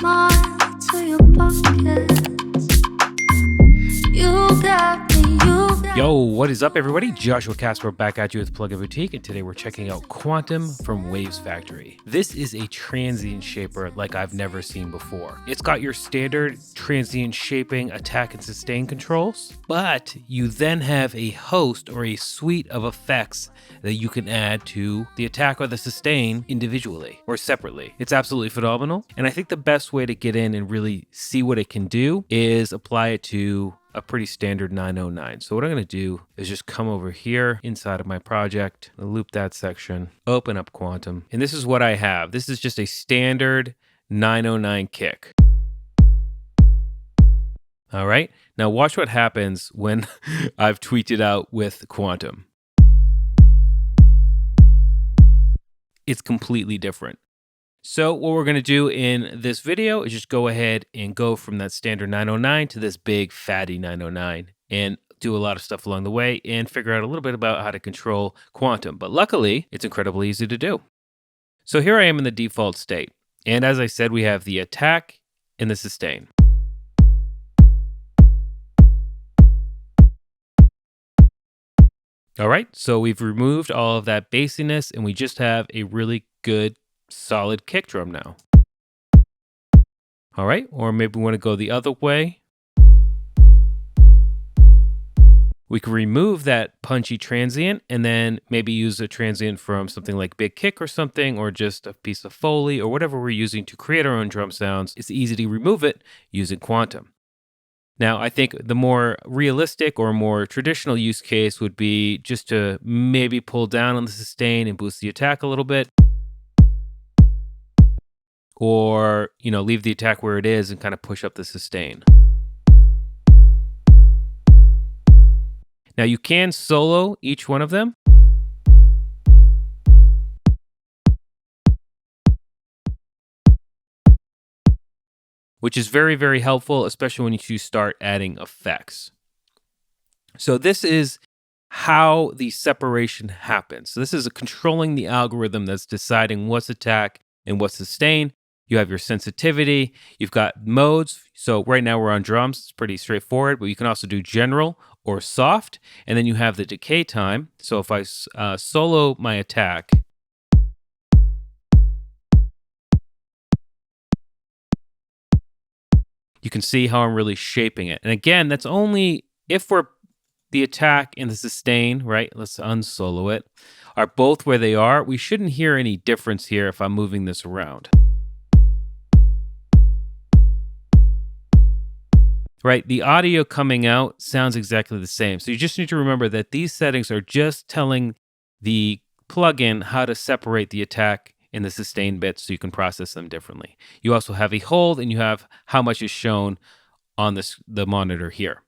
smile to your pockets. You got me, you got Yo, what is up, everybody? Joshua Casper back at you with Plugin Boutique, and today we're checking out Quantum from Wavesfactory. This is a transient shaper like I've never seen before. It's got your standard transient shaping, attack, and sustain controls, but you then have a host or a suite of effects that you can add to the attack or the sustain individually or separately. It's absolutely phenomenal, and I think the best way to get in and really see what it can do is apply it to a pretty standard 909. So what I'm going to do is just come over here inside of my project, loop that section, open up Quantum, and this is what I have. This is just a standard 909 kick. All right, now watch what happens when I've tweaked it out with Quantum. It's completely different. So what we're going to do in this video is just go ahead and go from that standard 909 to this big fatty 909 and do a lot of stuff along the way and figure out a little bit about how to control Quantum. But luckily, it's incredibly easy to do. So here I am in the default state. And as I said, we have the attack and the sustain. All right, so we've removed all of that bassiness and we just have a really good solid kick drum now. All right, or maybe we want to go the other way. We can remove that punchy transient and then maybe use a transient from something like Big Kick or something, or just a piece of Foley or whatever we're using to create our own drum sounds. It's easy to remove it using Quantum. Now, I think the more realistic or more traditional use case would be just to maybe pull down on the sustain and boost the attack a little bit. Or, leave the attack where it is and kind of push up the sustain. Now you can solo each one of them. Which is very, very helpful, especially when you start adding effects. So this is how the separation happens. So this is controlling the algorithm that's deciding what's attack and what's sustain. You have your sensitivity, you've got modes. So right now we're on drums, it's pretty straightforward, but you can also do general or soft. And then you have the decay time. So if I solo my attack, you can see how I'm really shaping it. And again, that's only if the attack and the sustain, right? Let's unsolo it, are both where they are. We shouldn't hear any difference here if I'm moving this around. Right, the audio coming out sounds exactly the same. So you just need to remember that these settings are just telling the plugin how to separate the attack and the sustain bits so you can process them differently. You also have a hold and you have how much is shown on the monitor here.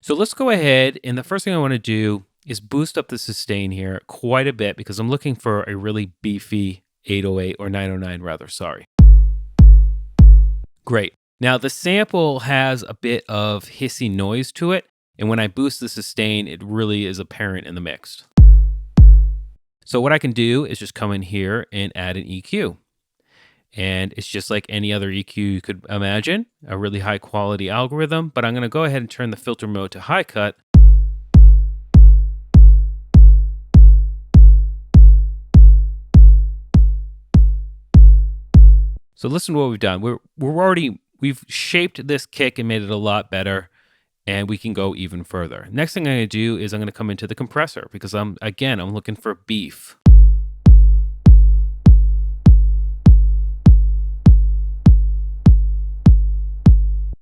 So let's go ahead, and the first thing I want to do is boost up the sustain here quite a bit because I'm looking for a really beefy 808 or 909 rather, sorry. Great. Now the sample has a bit of hissy noise to it, and when I boost the sustain, it really is apparent in the mix. So what I can do is just come in here and add an EQ. And it's just like any other EQ you could imagine, a really high quality algorithm, but I'm gonna go ahead and turn the filter mode to high cut. So listen to what we've done. We've shaped this kick and made it a lot better, and we can go even further. Next thing I'm gonna do is I'm gonna come into the compressor because I'm looking for beef.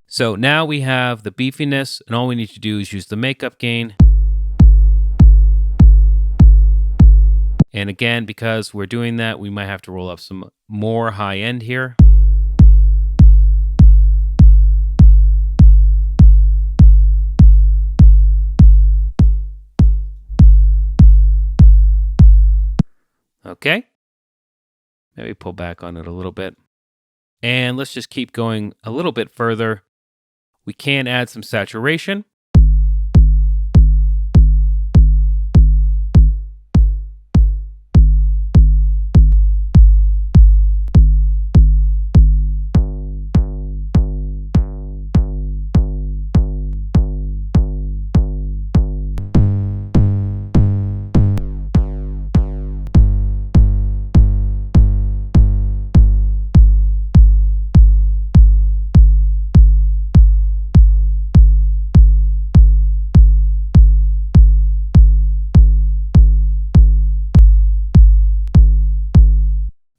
So now we have the beefiness, and all we need to do is use the makeup gain. And again, because we're doing that, we might have to roll up some more high end here. Okay. Maybe pull back on it a little bit. And let's just keep going a little bit further. We can add some saturation.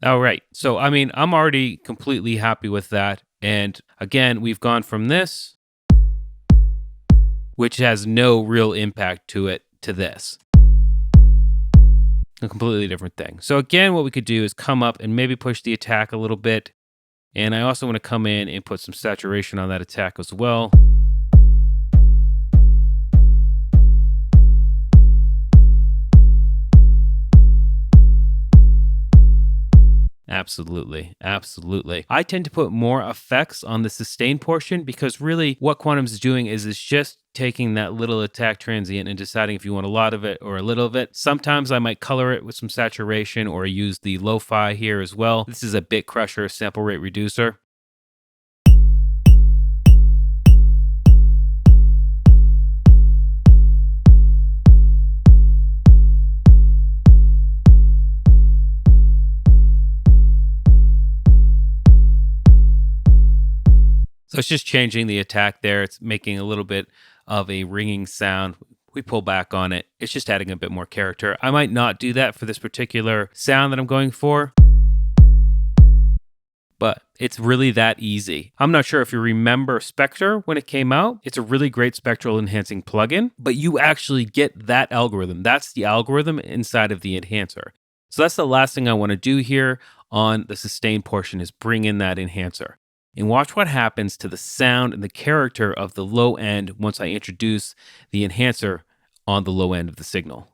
All right. So, I mean, I'm already completely happy with that. And again, we've gone from this, which has no real impact to it, to this. A completely different thing. So again, what we could do is come up and maybe push the attack a little bit. And I also want to come in and put some saturation on that attack as well. Absolutely. Absolutely. I tend to put more effects on the sustain portion because really what Quantum's is doing is it's just taking that little attack transient and deciding if you want a lot of it or a little of it. Sometimes I might color it with some saturation or use the lo-fi here as well. This is a bit crusher sample rate reducer. So it's just changing the attack there. It's making a little bit of a ringing sound. We pull back on it. It's just adding a bit more character. I might not do that for this particular sound that I'm going for, but it's really that easy. I'm not sure if you remember Spectre when it came out. It's a really great spectral enhancing plugin, but you actually get that algorithm. That's the algorithm inside of the enhancer. So that's the last thing I want to do here on the sustain portion is bring in that enhancer. And watch what happens to the sound and the character of the low end once I introduce the enhancer on the low end of the signal.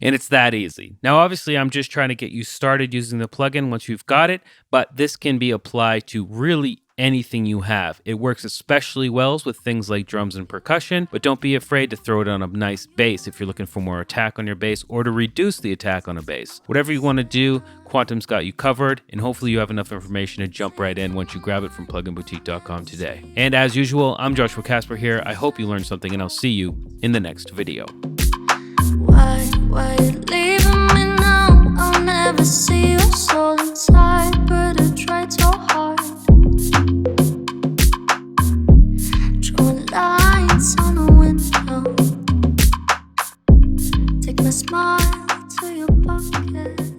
And it's that easy. Now, obviously, I'm just trying to get you started using the plugin once you've got it, but this can be applied to really anything you have. It works especially well with things like drums and percussion, but don't be afraid to throw it on a nice bass if you're looking for more attack on your bass or to reduce the attack on a bass. Whatever you want to do, Quantum's got you covered, and hopefully you have enough information to jump right in once you grab it from pluginboutique.com today. And as usual, I'm Joshua Casper here. I hope you learned something, and I'll see you in the next video. Why you leaving me now? I'll never see your soul inside, but I tried so hard. Drawing lines on a window. Take my smile to your pocket.